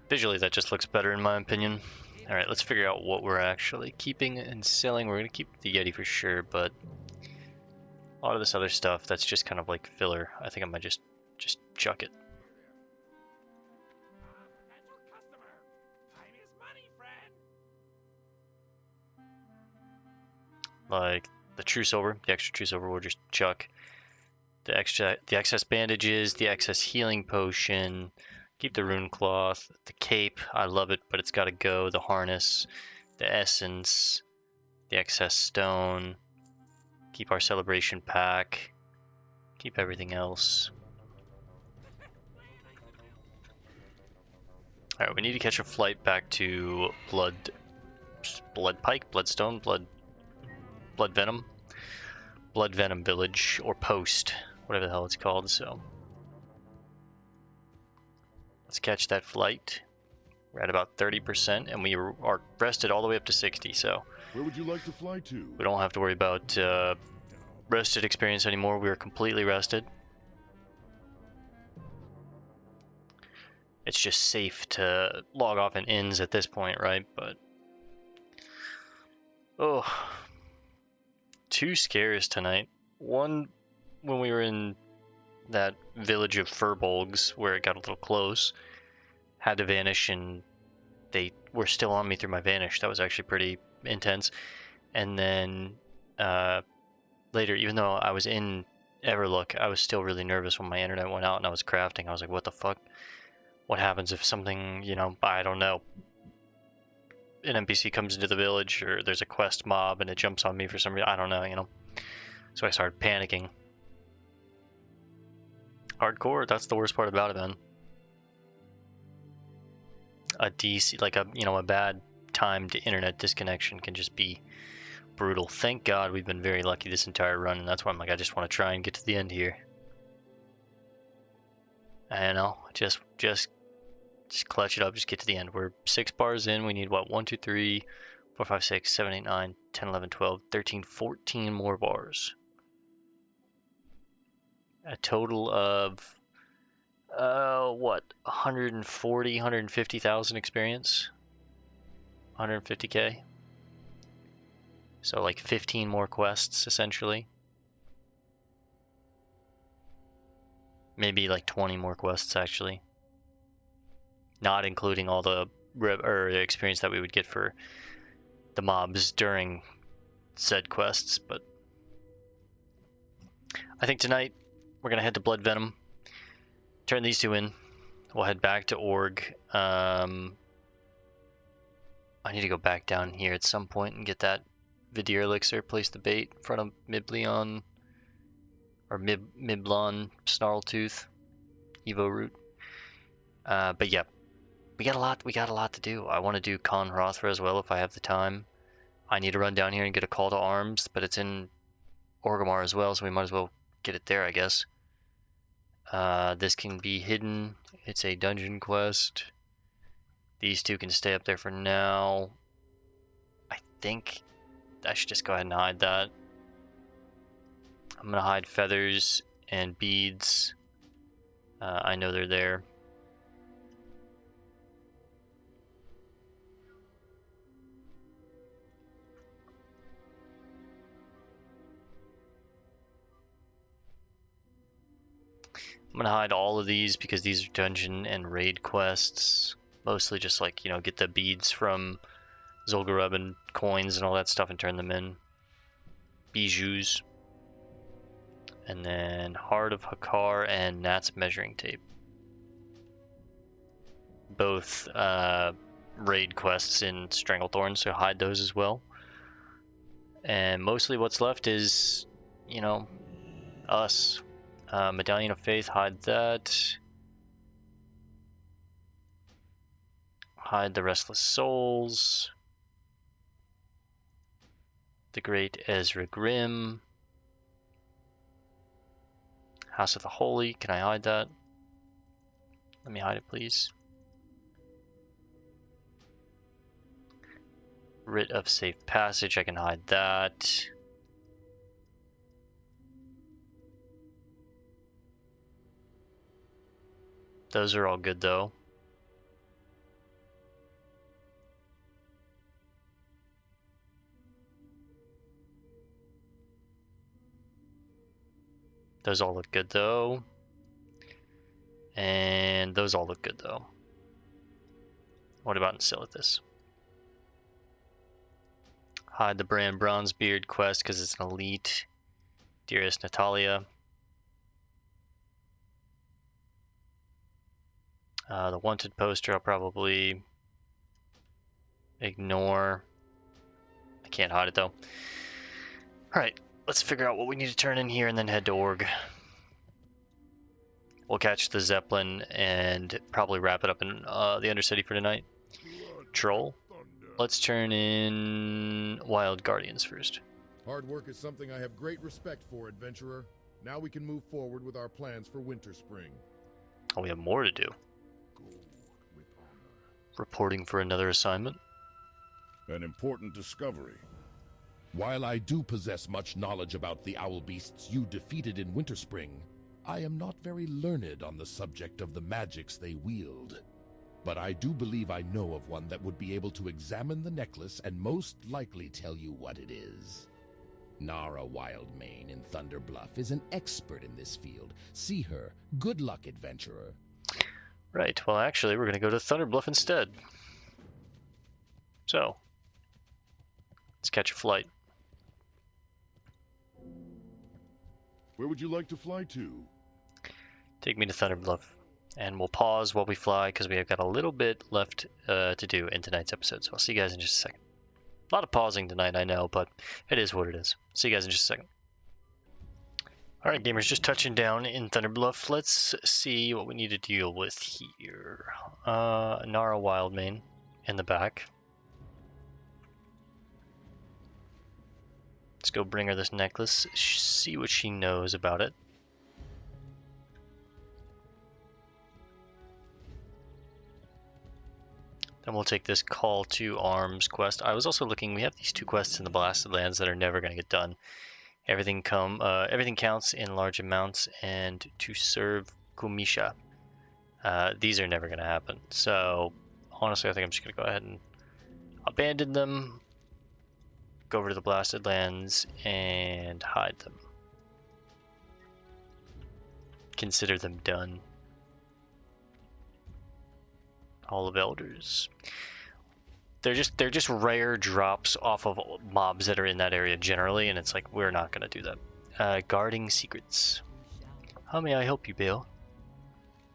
Visually, that just looks better in my opinion. Alright, let's figure out what we're actually keeping and selling. We're going to keep the Yeti for sure, but a lot of this other stuff, that's just kind of like filler. I think I might just chuck it. Like the true silver, the extra true silver we'll just chuck. The excess bandages, the excess healing potion, keep the rune cloth, the cape, I love it, but it's gotta go. The harness, the essence, the excess stone, keep our celebration pack, keep everything else. Alright, we need to catch a flight back to Blood Pike, Bloodstone, Blood Venom Village, or Post, whatever the hell it's called, so. Let's catch that flight. We're at about 30%, and we are rested all the way up to 60, so. Where would you like to fly to? We don't have to worry about rested experience anymore. We are completely rested. It's just safe to log off in inns at this point, right? But Oh, two scares tonight. One when we were in that village of Furbolgs where it got a little close, had to vanish, and they were still on me through my vanish. That was actually pretty intense. And then later, even though I was in Everlook, I was still really nervous when my internet went out and I was crafting. I was like, what the fuck? What happens if something, I don't know, an NPC comes into the village or there's a quest mob and it jumps on me for some reason? I don't know. So I started panicking. Hardcore, that's the worst part about it, man. A DC, like a bad timed internet disconnection can just be brutal. Thank God we've been very lucky this entire run, and that's why I'm like, I just want to try and get to the end here. I know, just clutch it up, just get to the end. We're 6 bars in. We need what? 1, 2, 3, 4, 5, 6, 7, 8, 9, 10, 11, 12, 13, 14 more bars. A total of 140, 150,000 experience? 150k? So like 15 more quests, essentially. Maybe like 20 more quests, actually. Not including all the experience that we would get for the mobs during said quests, but I think tonight we're going to head to Blood Venom, turn these 2 in. We'll head back to Org. I need to go back down here at some point and get that Vidir Elixir, place the bait in front of Miblon, or Miblon Snarltooth, Evo Root. But yeah, we got a lot to do. I want to do Khan Hrothra as well if I have the time. I need to run down here and get a call to arms, but it's in Orgrimmar as well, so we might as well get it there, I guess. This can be hidden. It's a dungeon quest. These 2 can stay up there for now. I think I should just go ahead and hide that. I'm going to hide feathers and beads. I know they're there. I'm gonna hide all of these because these are dungeon and raid quests. Mostly just like, get the beads from Zul'Gurub and coins and all that stuff and turn them in. Bijoux. And then Heart of Hakar and Nat's measuring tape. Both raid quests in Stranglethorn, so hide those as well. And mostly what's left is, us. Medallion of Faith, hide that. Hide the Restless Souls. The Great Ezra Grimm. House of the Holy, can I hide that? Let me hide it, please. Writ of Safe Passage, I can hide that. Those are all good though. Those all look good though. And those all look good though. What about Enceladus? Hide the Bran Bronzebeard quest because it's an elite. Dearest Natalia. The wanted poster I'll probably ignore. I can't hide it though. Alright, let's figure out what we need to turn in here and then head to Org. We'll catch the Zeppelin and probably wrap it up in the Undercity for tonight. Troll. Let's turn in Wild Guardians first. Hard work is something I have great respect for, adventurer. Now we can move forward with our plans for Winter Spring. Oh, we have more to do. Reporting for another assignment. An important discovery. While I do possess much knowledge about the owl beasts you defeated in Winterspring, I am not very learned on the subject of the magics they wield. But I do believe I know of one that would be able to examine the necklace and most likely tell you what it is. Nara Wildmane in Thunder Bluff is an expert in this field. See her. Good luck, adventurer. Right, well actually we're going to go to Thunder Bluff instead. So, let's catch a flight. Where would you like to fly to? Take me to Thunder Bluff. And we'll pause while we fly because we have got a little bit left to do in tonight's episode. So I'll see you guys in just a second. A lot of pausing tonight, I know, but it is what it is. See you guys in just a second. Alright, gamers, just touching down in Thunder Bluff. Let's see what we need to deal with here. Nara Wildmane in the back. Let's go bring her this necklace, see what she knows about it. Then we'll take this Call to Arms quest. I was also looking, we have these two quests in the Blasted Lands that are never going to get done. Everything counts in large amounts, and to serve Kumisha. These are never going to happen. So, honestly, I think I'm just going to go ahead and abandon them, go over to the Blasted Lands, and hide them. Consider them done. Hall of Elders. They're just rare drops off of mobs that are in that area generally, and it's like, we're not going to do that. Guarding secrets. How may I help you, Bale?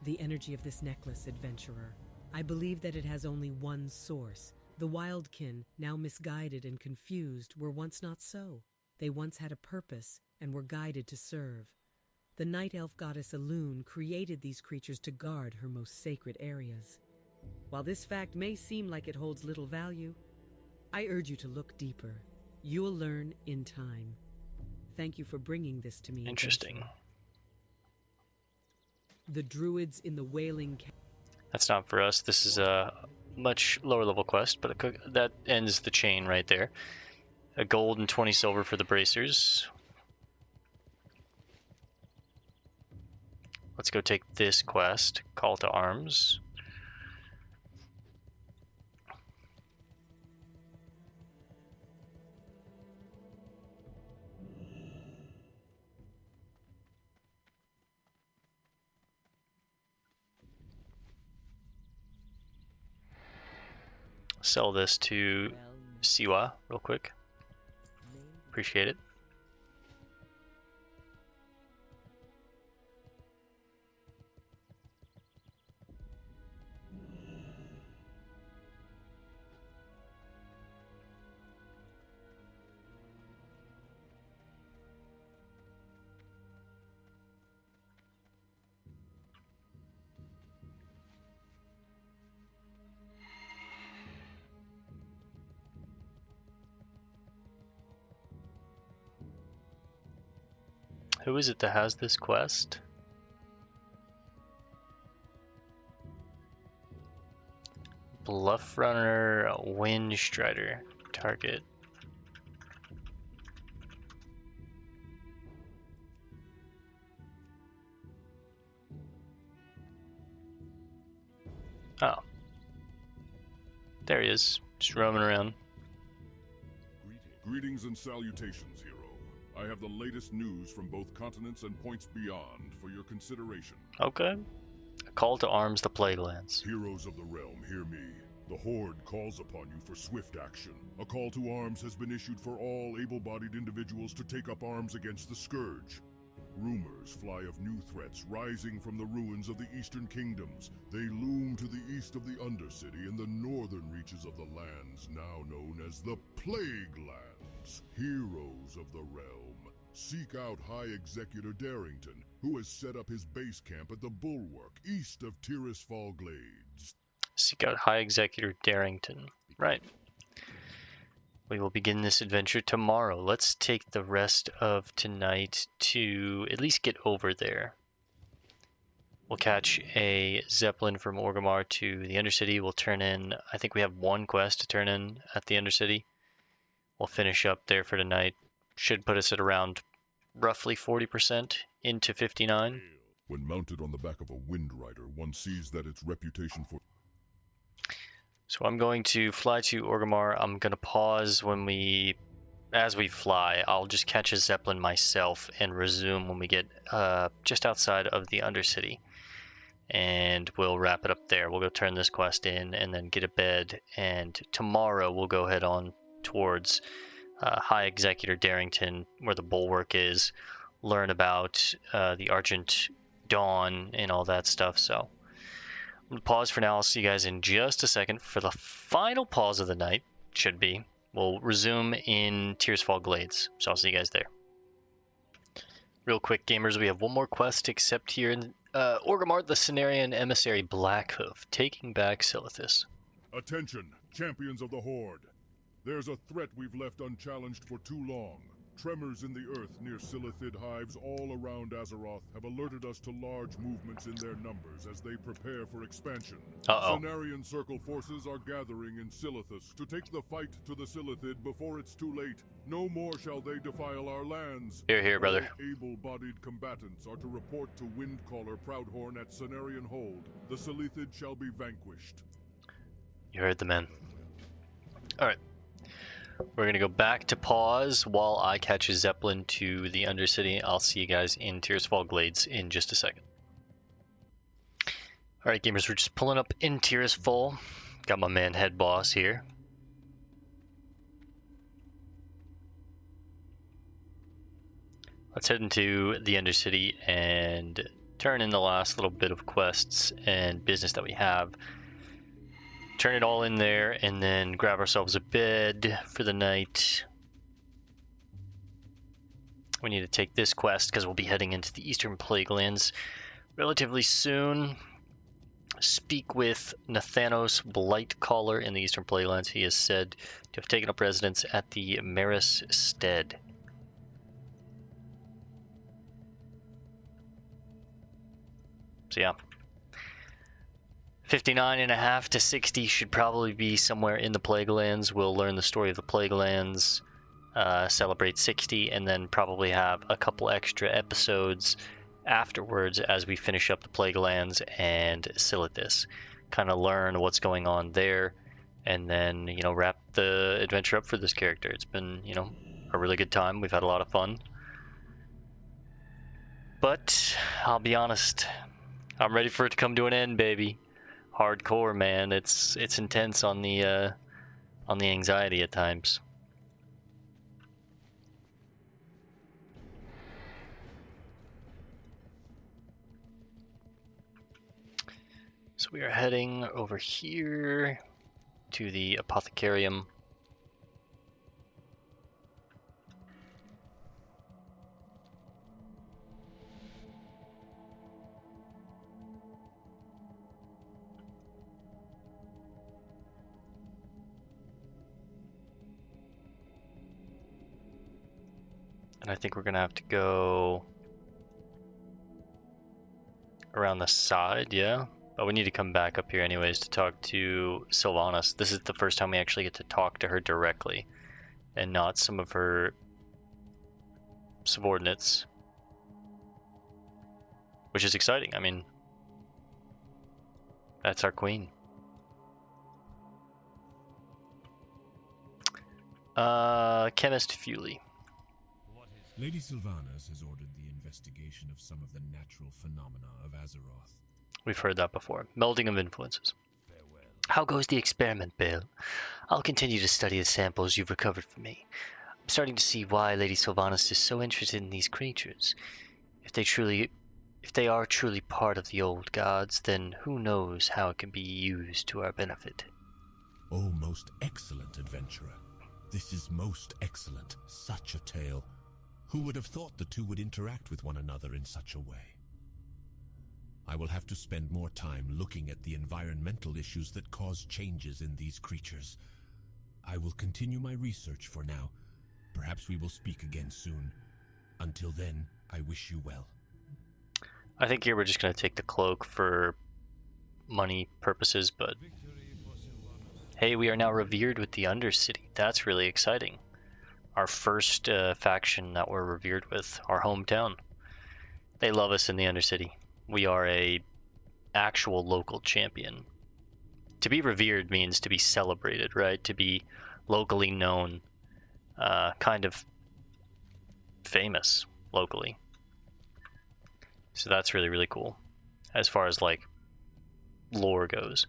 The energy of this necklace, adventurer. I believe that it has only one source. The Wildkin, now misguided and confused, were once not so. They once had a purpose and were guided to serve. The night elf goddess Elune created these creatures to guard her most sacred areas. While this fact may seem like it holds little value, I urge you to look deeper. You will learn in time. Thank you for bringing this to me. Interesting. adventurer. The druids in the Wailing That's not for us. This is a much lower level quest, but that ends the chain right there. A gold and 20 silver for the bracers. Let's go take this quest, Call to Arms. Sell this to Siwa real quick. Appreciate it. Who is it that has this quest? Bluff Runner, Wind Strider. Target. Oh. There he is, just roaming around. Greetings and salutations, hero. I have the latest news from both continents and points beyond for your consideration. Okay. A call to arms the Plaguelands. Heroes of the realm, hear me. The Horde calls upon you for swift action. A call to arms has been issued for all able-bodied individuals to take up arms against the Scourge. Rumors fly of new threats rising from the ruins of the Eastern Kingdoms. They loom to the east of the Undercity in the northern reaches of the lands now known as the Plaguelands. Heroes of the realm, seek out High Executor Darrington, who has set up his base camp at the Bulwark east of Tirisfal Glades. Seek out High Executor Darrington. Right. We will begin this adventure tomorrow. Let's take the rest of tonight to at least get over there. We'll catch a Zeppelin from Orgrimmar to the Undercity. We'll turn in, I think we have one quest to turn in at the Undercity. We'll finish up there for tonight. Should put us at around roughly 40% into 59. When mounted on the back of a Wind Rider, one sees that its reputation for... So I'm going to fly to Orgrimmar. I'm going to pause as we fly. I'll just catch a Zeppelin myself and resume when we get just outside of the Undercity. And we'll wrap it up there. We'll go turn this quest in and then get a bed. And tomorrow we'll go head on towards High Executor Darrington, where the bulwark is, learn about the Argent Dawn and all that stuff. So I'm going to pause for now. I'll see you guys in just a second for the final pause of the night. Should be. We'll resume in Tearsfall Glades. So I'll see you guys there. Real quick, gamers, we have one more quest to accept here in Orgrimmar, the Cenarian Emissary Blackhoof, taking back Silithus. Attention, champions of the Horde. There's a threat we've left unchallenged for too long. Tremors in the earth near Silithid hives all around Azeroth have alerted us to large movements in their numbers as they prepare for expansion. Cenarian Circle forces are gathering in Silithus to take the fight to the Silithid before it's too late. No more shall they defile our lands. Hear, hear, brother. All able-bodied combatants are to report to Windcaller Proudhorn at Cenarian Hold. The Silithid shall be vanquished. You heard the man. Alright. We're going to go back to pause while I catch a Zeppelin to the Undercity. I'll see you guys in Tearsfall Glades in just a second. Alright, gamers, we're just pulling up in Tearsfall. Got my man Head Boss here. Let's head into the Undercity and turn in the last little bit of quests and business that we have. Turn it all in there and then grab ourselves a bed for the night. We need to take this quest because we'll be heading into the Eastern Plaguelands relatively soon. Speak with Nathanos Blightcaller in the Eastern Plaguelands. He is said to have taken up residence at the Maris Stead. So yeah. 59.5 to 60 should probably be somewhere in the Plaguelands. We'll learn the story of the Plaguelands, celebrate 60, and then probably have a couple extra episodes afterwards as we finish up the Plaguelands and Silithus. Kind of learn what's going on there, and then, you know, wrap the adventure up for this character. It's been, you know, a really good time. We've had a lot of fun. But, I'll be honest, I'm ready for it to come to an end, baby. Hardcore, man. It's intense on the anxiety at times. So we are heading over here to the Apothecarium. And I think we're gonna have to go around the side, yeah? But we need to come back up here anyways to talk to Sylvanas. This is the first time we actually get to talk to her directly, and not some of her subordinates. Which is exciting, I mean, that's our queen. Chemist Fuley. Lady Sylvanas has ordered the investigation of some of the natural phenomena of Azeroth. We've heard that before. Melding of influences. How goes the experiment, Bale? I'll continue to study the samples you've recovered for me. I'm starting to see why Lady Sylvanas is so interested in these creatures. If they are truly part of the old gods, then who knows how it can be used to our benefit. Oh, most excellent adventurer. This is most excellent. Such a tale. Who would have thought the two would interact with one another in such a way? I will have to spend more time looking at the environmental issues that cause changes in these creatures. I will continue my research for now. Perhaps we will speak again soon. Until then, I wish you well. I think here we're just going to take the cloak for money purposes, but hey, we are now revered with the Undercity. That's really exciting. Our first faction that we're revered with, our hometown. They love us in the Undercity. We are a actual local champion. to be revered means to be celebrated, right? To be locally known, kind of famous locally. So that's really, really cool as far as like lore goes.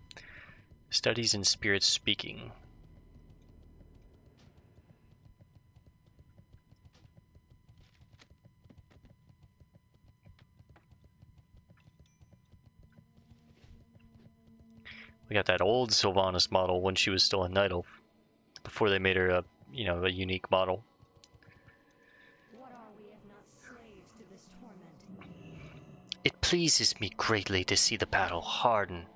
Studies in spirit speaking. We got that old Sylvanas model when she was still a Night Elf, before they made her a, you know, a unique model. What are we if not slaves to this torment? It pleases me greatly to see the battle harden.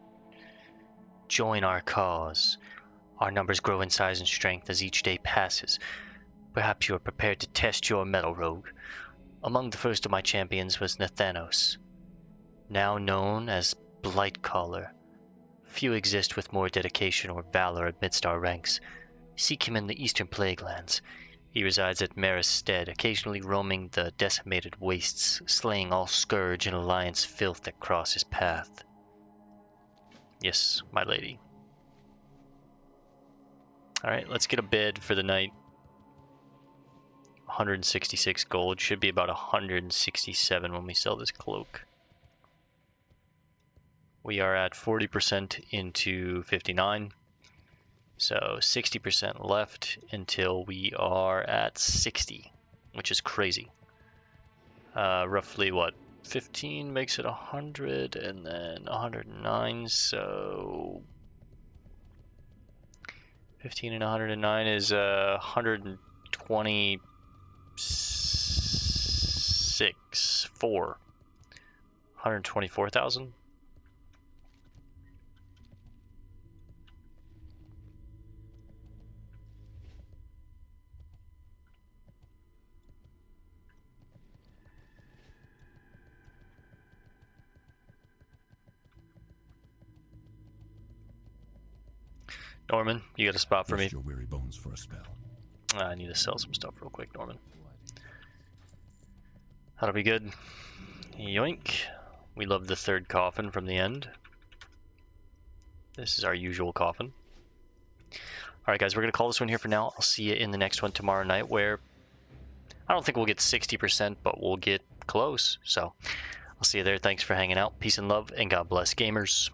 Join our cause. Our numbers grow in size and strength as each day passes. Perhaps you are prepared to test your mettle, rogue. Among the first of my champions was Nathanos, now known as Blightcaller. Few exist with more dedication or valor amidst our ranks. Seek him in the eastern Plaguelands. He resides at Maris Stead, occasionally roaming the decimated wastes, slaying all Scourge and Alliance filth that cross his path. Yes, my lady. Alright, let's get a bid for the night. 166 gold. Should be about 167 when we sell this cloak. We are at 40% into 59. So 60% left until we are at 60, which is crazy. Roughly what? 15 makes it 100, and then 109, so 15 and 109 is 124,000. Norman, you got a spot for me? Rest your weary bones for a spell. I need to sell some stuff real quick, Norman. That'll be good. Yoink. We love the third coffin from the end. This is our usual coffin. Alright guys, we're going to call this one here for now. I'll see you in the next one tomorrow night, where I don't think we'll get 60%, but we'll get close. So, I'll see you there. Thanks for hanging out. Peace and love, and God bless gamers.